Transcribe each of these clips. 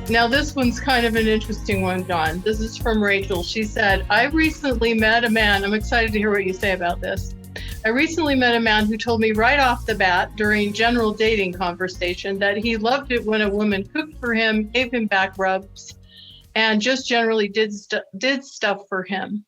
Now, this one's kind of an interesting one, John. This is from Rachel. She said, I recently met a man. I'm excited to hear what you say about this. I recently met a man who told me right off the bat during general dating conversation that he loved it when a woman cooked for him, gave him back rubs, and just generally did stuff for him.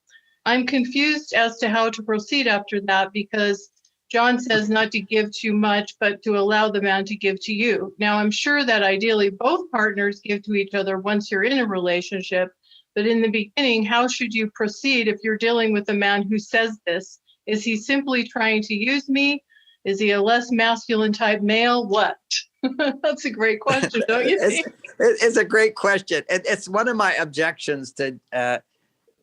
I'm confused as to how to proceed after that because John says not to give too much, but to allow the man to give to you. Now, I'm sure that ideally both partners give to each other once you're in a relationship, but in the beginning, how should you proceed if you're dealing with a man who says this? Is he simply trying to use me? Is he a less masculine type male? What? That's a great question, don't you think? It's a great question. It's one of my objections to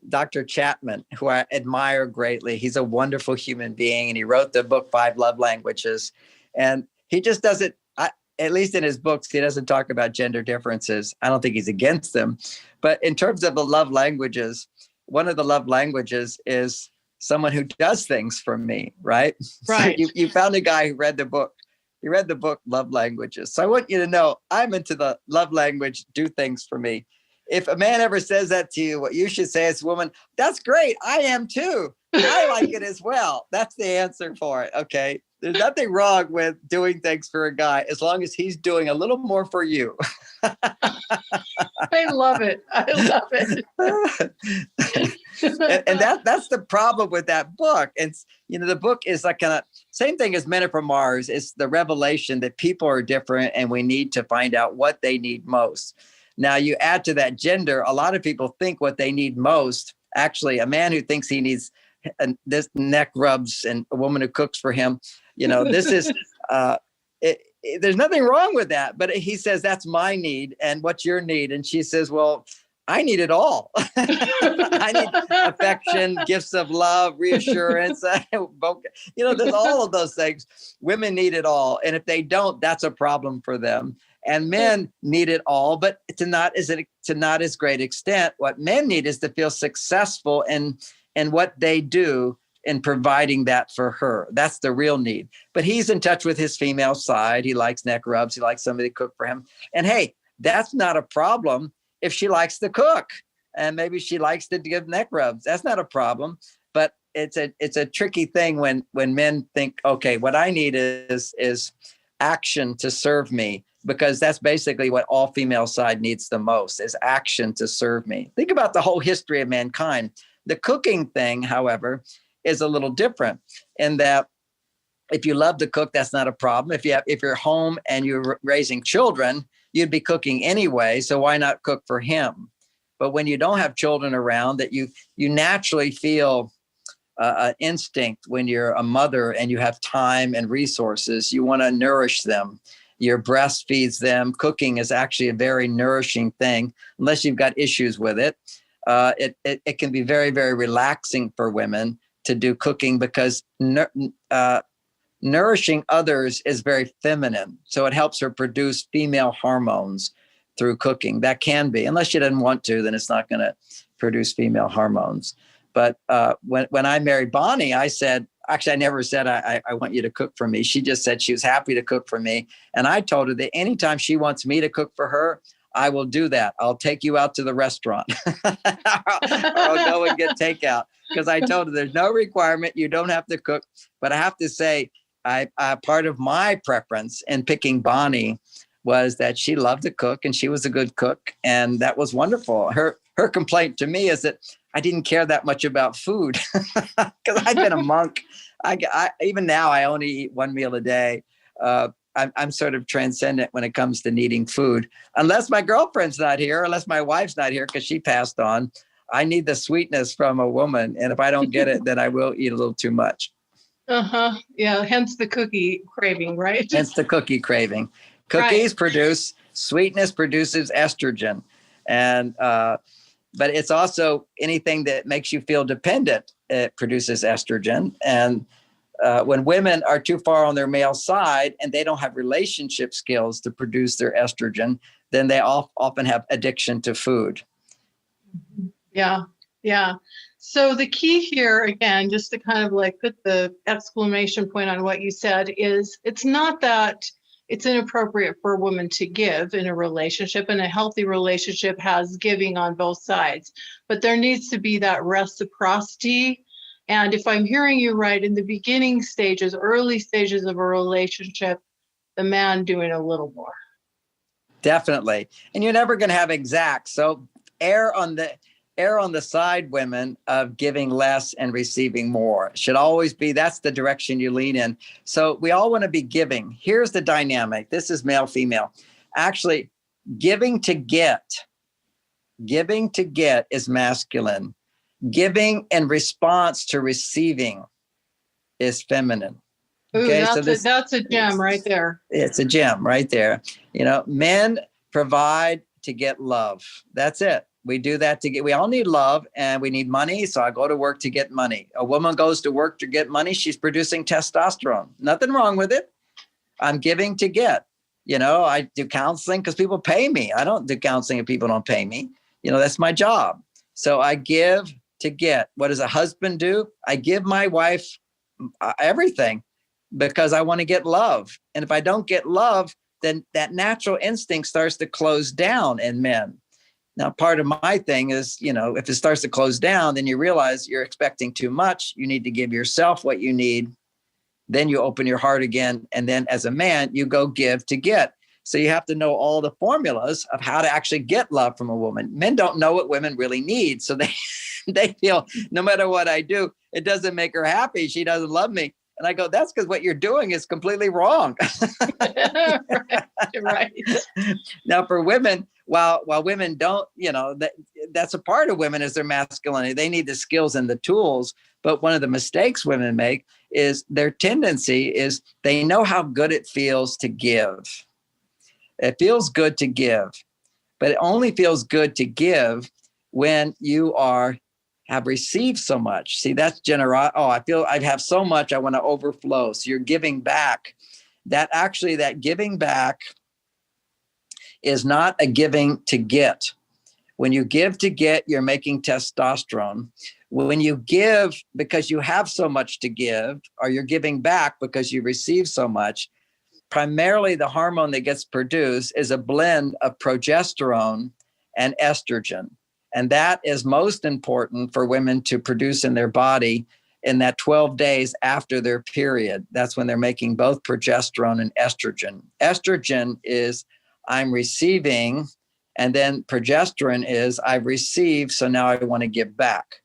Dr. Chapman, who I admire greatly. He's a wonderful human being, and he wrote the book, 5 Love Languages. And he just doesn't, at least in his books, he doesn't talk about gender differences. I don't think he's against them. But in terms of the love languages, one of the love languages is someone who does things for me, right? Right. So you found a guy who read the book. He read the book, Love Languages. So I want you to know, I'm into the love language, do things for me. If a man ever says that to you, what you should say as a woman, that's great. I am too. I like it as well. That's the answer for it. Okay. There's nothing wrong with doing things for a guy as long as he's doing a little more for you. I love it. I love it. and that's the problem with that book. And the book is like same thing as Men Are From Mars. It's the revelation that people are different and we need to find out what they need most. Now you add to that gender, a lot of people think what they need most, actually a man who thinks he needs this neck rubs and a woman who cooks for him, this is, there's nothing wrong with that, but he says, that's my need. And what's your need? And she says, well, I need it all. I need affection, gifts of love, reassurance. There's all of those things. Women need it all. And if they don't, that's a problem for them. And men need it all, but to not as great extent. What men need is to feel successful in what they do in providing that for her. That's the real need. But he's in touch with his female side. He likes neck rubs. He likes somebody to cook for him. And hey, that's not a problem if she likes to cook. And maybe she likes to give neck rubs. That's not a problem. But it's a tricky thing when men think, okay, what I need is action to serve me. Because that's basically what all female side needs the most, is action to serve me. Think about the whole history of mankind. The cooking thing, however, is a little different in that if you love to cook, that's not a problem. If you're home and you're raising children, you'd be cooking anyway. So why not cook for him? But when you don't have children around, that you naturally feel an instinct when you're a mother and you have time and resources, you want to nourish them. Your breastfeeds them. Cooking is actually a very nourishing thing, unless you've got issues with it. It can be very, very relaxing for women to do cooking because nourishing others is very feminine. So it helps her produce female hormones through cooking. That can be, unless she doesn't want to, then it's not going to produce female hormones. But when I married Bonnie, I said, actually, I never said, I want you to cook for me. She just said she was happy to cook for me. And I told her that anytime she wants me to cook for her, I will do that. I'll take you out to the restaurant or I'll go and get takeout. Because I told her there's no requirement. You don't have to cook. But I have to say, part of my preference in picking Bonnie was that she loved to cook and she was a good cook. And that was wonderful. Her complaint to me is that I didn't care that much about food because I've been a monk. Even now, I only eat one meal a day. I'm sort of transcendent when it comes to needing food, unless my girlfriend's not here, unless my wife's not here because she passed on. I need the sweetness from a woman. And if I don't get it, then I will eat a little too much. Yeah. Hence the cookie craving, right? Hence the cookie craving. Cookies produce, sweetness produces estrogen. And, but it's also anything that makes you feel dependent. It produces estrogen. And when women are too far on their male side and they don't have relationship skills to produce their estrogen, then they often have addiction to food. Yeah. Yeah. So the key here, again, just to kind of like put the exclamation point on what you said, is it's not that it's inappropriate for a woman to give in a relationship, and a healthy relationship has giving on both sides. But there needs to be that reciprocity. And if I'm hearing you right, in the beginning stages, early stages of a relationship, the man doing a little more. Definitely. And you're never going to have exact. So err on the side, women, of giving less and receiving more. Should always be, that's the direction you lean in. So we all want to be giving. Here's the dynamic. This is male, female. Actually, giving to get is masculine. Giving in response to receiving is feminine. Ooh, okay, that's a gem right there. It's a gem right there. Men provide to get love. That's it. We do that we all need love, and we need money. So I go to work to get money. A woman goes to work to get money. She's producing testosterone. Nothing wrong with it. I'm giving to get. I do counseling because people pay me. I don't do counseling if people don't pay me. That's my job. So I give to get. What does a husband do? I give my wife everything because I want to get love. And if I don't get love, then that natural instinct starts to close down in men. Now, part of my thing is, if it starts to close down, then you realize you're expecting too much. You need to give yourself what you need. Then you open your heart again. And then as a man, you go give to get. So you have to know all the formulas of how to actually get love from a woman. Men don't know what women really need. So they feel no matter what I do, it doesn't make her happy. She doesn't love me. And I go, that's because what you're doing is completely wrong. Right. Now, for women, while women don't, that's a part of women is their masculinity. They need the skills and the tools. But one of the mistakes women make is their tendency is they know how good it feels to give. It feels good to give, but it only feels good to give when you have received so much. See, that's generosity. Oh, I feel I have so much, I want to overflow. So you're giving back. That giving back is not a giving to get. When you give to get, you're making testosterone. When you give because you have so much to give, or you're giving back because you receive so much, primarily the hormone that gets produced is a blend of progesterone and estrogen. And that is most important for women to produce in their body in that 12 days after their period. That's when they're making both progesterone and estrogen. Estrogen is I'm receiving, and then progesterone is I've received, so now I want to give back.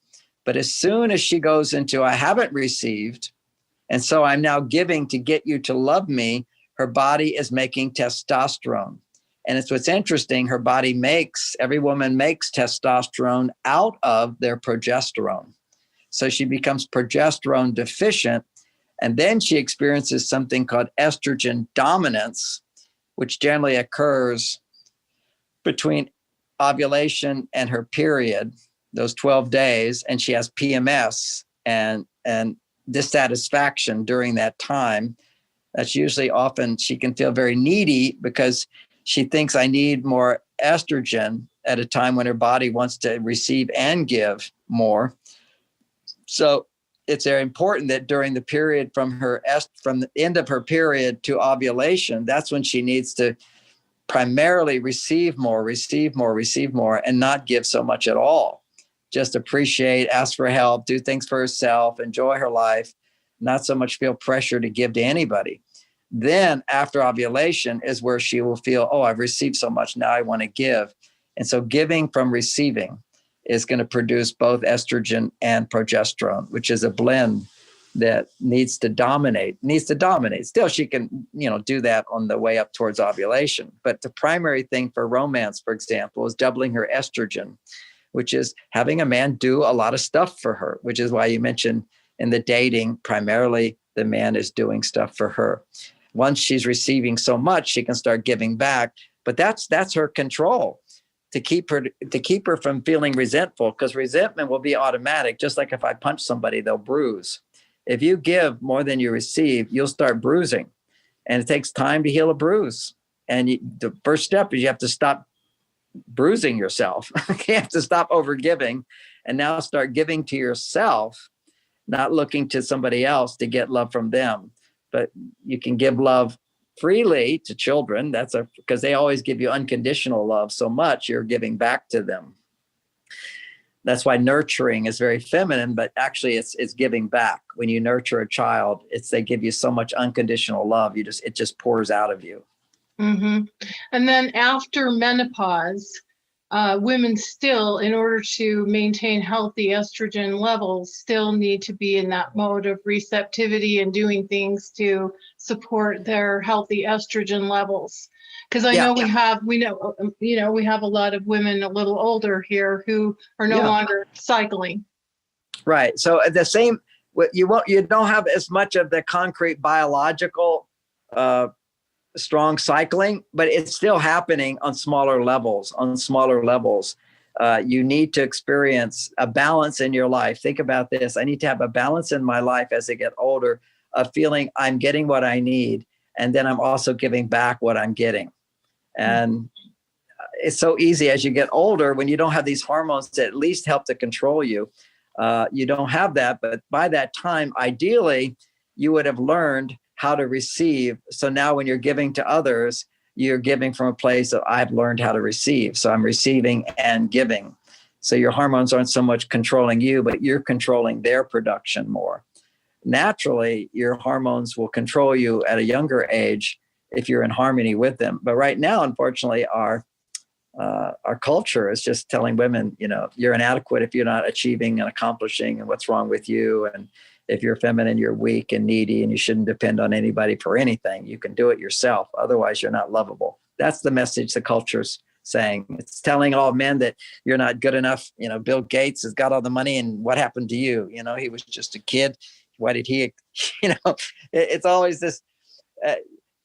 But as soon as she goes into I haven't received, and so I'm now giving to get you to love me, her body is making testosterone. And it's what's interesting, every woman makes testosterone out of their progesterone. So she becomes progesterone deficient, and then she experiences something called estrogen dominance, which generally occurs between ovulation and her period, those 12 days, and she has PMS and dissatisfaction during that time. That's usually often she can feel very needy because she thinks I need more estrogen at a time when her body wants to receive and give more. So it's very important that during the period from the end of her period to ovulation, that's when she needs to primarily receive more, and not give so much at all. Just appreciate, ask for help, do things for herself, enjoy her life, not so much feel pressure to give to anybody. Then after ovulation is where she will feel, oh, I've received so much, now I want to give. And so giving from receiving is going to produce both estrogen and progesterone, which is a blend that needs to dominate. Still, she can, do that on the way up towards ovulation. But the primary thing for romance, for example, is doubling her estrogen, which is having a man do a lot of stuff for her, which is why you mentioned in the dating, primarily the man is doing stuff for her. Once she's receiving so much, she can start giving back. But that's her control to keep her from feeling resentful, because resentment will be automatic. Just like if I punch somebody, they'll bruise. If you give more than you receive, you'll start bruising, and it takes time to heal a bruise. And the first step is you have to stop bruising yourself. You have to stop overgiving and now start giving to yourself, not looking to somebody else to get love from them. But you can give love freely to children. Because they always give you unconditional love so much, you're giving back to them. That's why nurturing is very feminine, but actually it's giving back. When you nurture a child, they give you so much unconditional love. It just pours out of you. Mm-hmm. And then after menopause, women still, in order to maintain healthy estrogen levels, still need to be in that mode of receptivity and doing things to support their healthy estrogen levels. Because I know we have a lot of women a little older here who are no longer cycling. Right. So the same, you don't have as much of the concrete biological strong cycling, but it's still happening on smaller levels. You need to experience a balance in your life. Think about this. I need to have a balance in my life as I get older, of feeling I'm getting what I need, and then I'm also giving back what I'm getting. And it's so easy as you get older, when you don't have these hormones that at least help to control you. You don't have that, but by that time, ideally, you would have learned how to receive. So now when you're giving to others, you're giving from a place of, I've learned how to receive. So I'm receiving and giving. So your hormones aren't so much controlling you, but you're controlling their production more. Naturally, your hormones will control you at a younger age if you're in harmony with them. But right now, unfortunately, our culture is just telling women, you're inadequate if you're not achieving and accomplishing, and what's wrong with you. And if you're feminine, you're weak and needy, and you shouldn't depend on anybody for anything. You can do it yourself. Otherwise, you're not lovable. That's the message the culture's saying. It's telling all men that you're not good enough. Bill Gates has got all the money, and what happened to you? He was just a kid. Why did he, it's always this,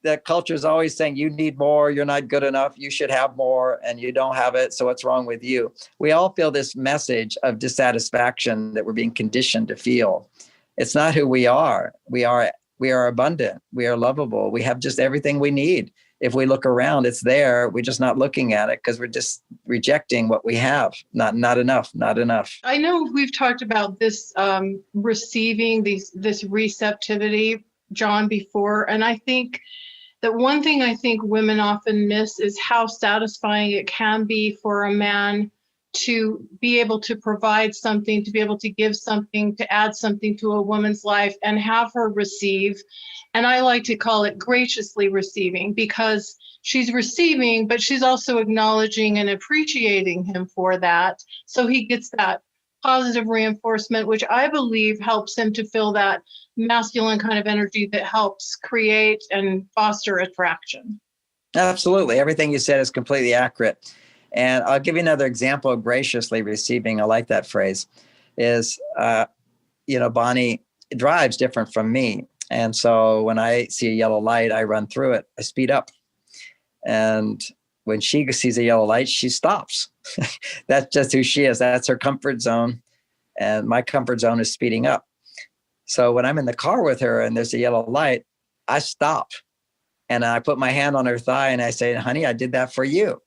the culture is always saying you need more, you're not good enough, you should have more, and you don't have it, so what's wrong with you? We all feel this message of dissatisfaction that we're being conditioned to feel. It's not who we are. We are abundant. We are lovable. We have just everything we need. If we look around, it's there. We're just not looking at it because we're just rejecting what we have. Not enough. I know we've talked about this receiving this receptivity, John, before, and I think that one thing I think women often miss is how satisfying it can be for a man to be able to provide something, to be able to give something, to add something to a woman's life and have her receive. And I like to call it graciously receiving, because she's receiving, but she's also acknowledging and appreciating him for that. So he gets that positive reinforcement, which I believe helps him to feel that masculine kind of energy that helps create and foster attraction. Absolutely. Everything you said is completely accurate. And I'll give you another example of graciously receiving. I like that phrase. Is, Bonnie drives different from me. And so when I see a yellow light, I run through it. I speed up. And when she sees a yellow light, she stops. That's just who she is. That's her comfort zone. And my comfort zone is speeding up. So when I'm in the car with her and there's a yellow light, I stop. And I put my hand on her thigh and I say, honey, I did that for you.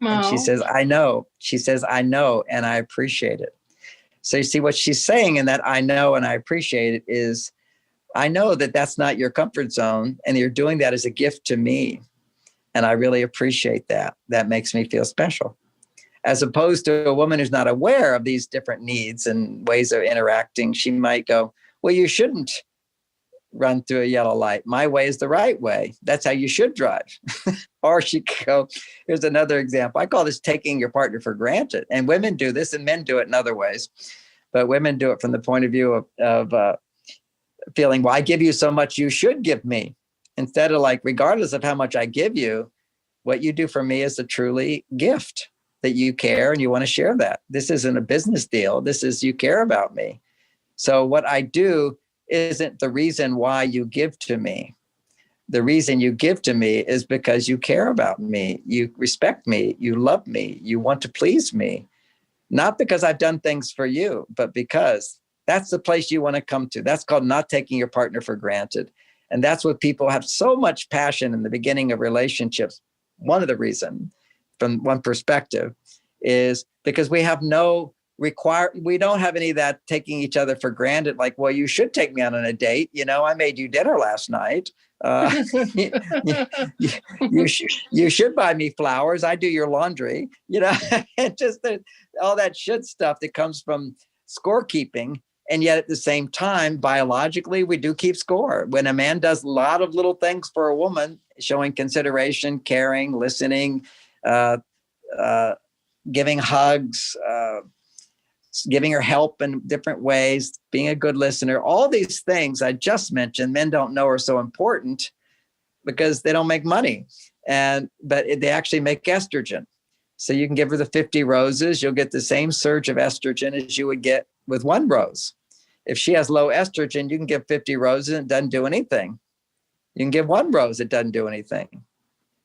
And she says, I know. She says, I know, and I appreciate it. So you see what she's saying in that I know and I appreciate it is, I know that that's not your comfort zone, and you're doing that as a gift to me. And I really appreciate that. That makes me feel special. As opposed to a woman who's not aware of these different needs and ways of interacting, she might go, well, you shouldn't run through a yellow light. My way is the right way. That's how you should drive. Or she could go, here's another example. I call this taking your partner for granted. And women do this and men do it in other ways. But women do it from the point of view of feeling, well, I give you so much, you should give me. Instead of like, regardless of how much I give you, what you do for me is a truly gift that you care and you want to share that. This isn't a business deal. This is you care about me. So what I do isn't the reason why you give to me. The reason you give to me is because you care about me. You respect me. You love me. You want to please me. Not because I've done things for you, but because that's the place you want to come to. That's called not taking your partner for granted. And that's what people have so much passion in the beginning of relationships. One of the reasons, from one perspective, is because we have no we don't have any of that taking each other for granted. Like, well, you should take me out on a date. I made you dinner last night. You, you should buy me flowers. I do your laundry, and just all that shit stuff that comes from scorekeeping. And yet at the same time, biologically, we do keep score. When a man does a lot of little things for a woman, showing consideration, caring, listening, giving hugs, giving her help in different ways, being a good listener, all these things I just mentioned, men don't know are so important because they don't make money. But they actually make estrogen. So you can give her the 50 roses, you'll get the same surge of estrogen as you would get with one rose. If she has low estrogen, you can give 50 roses and it doesn't do anything. You can give one rose, it doesn't do anything.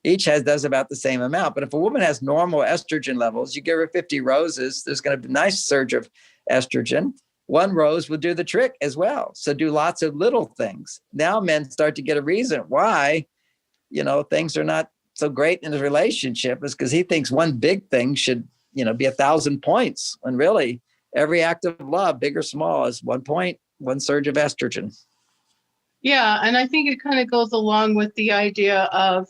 Each does about the same amount. But if a woman has normal estrogen levels, you give her 50 roses, there's going to be a nice surge of estrogen. One rose will do the trick as well. So do lots of little things. Now men start to get a reason why, things are not so great in his relationship is because he thinks one big thing should, be 1,000 points. When really every act of love, big or small, is 1 point, one surge of estrogen. Yeah. And I think it kind of goes along with the idea of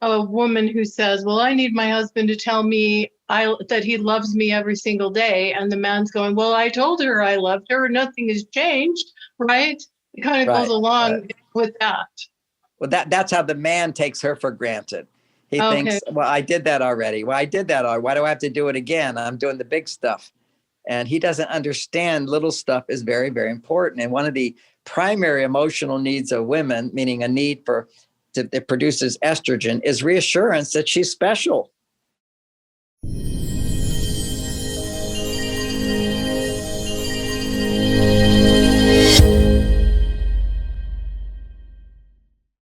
a woman who says, well, I need my husband to tell me that he loves me every single day. And the man's going, well, I told her I loved her. Nothing has changed. Right. It kind of goes along with that. Well, that's how the man takes her for granted. He thinks, well, I did that already. Well, I did that already. Why do I have to do it again? I'm doing the big stuff. And he doesn't understand little stuff is very, very important. And one of the primary emotional needs of women, meaning a need that produces estrogen, is reassurance that she's special.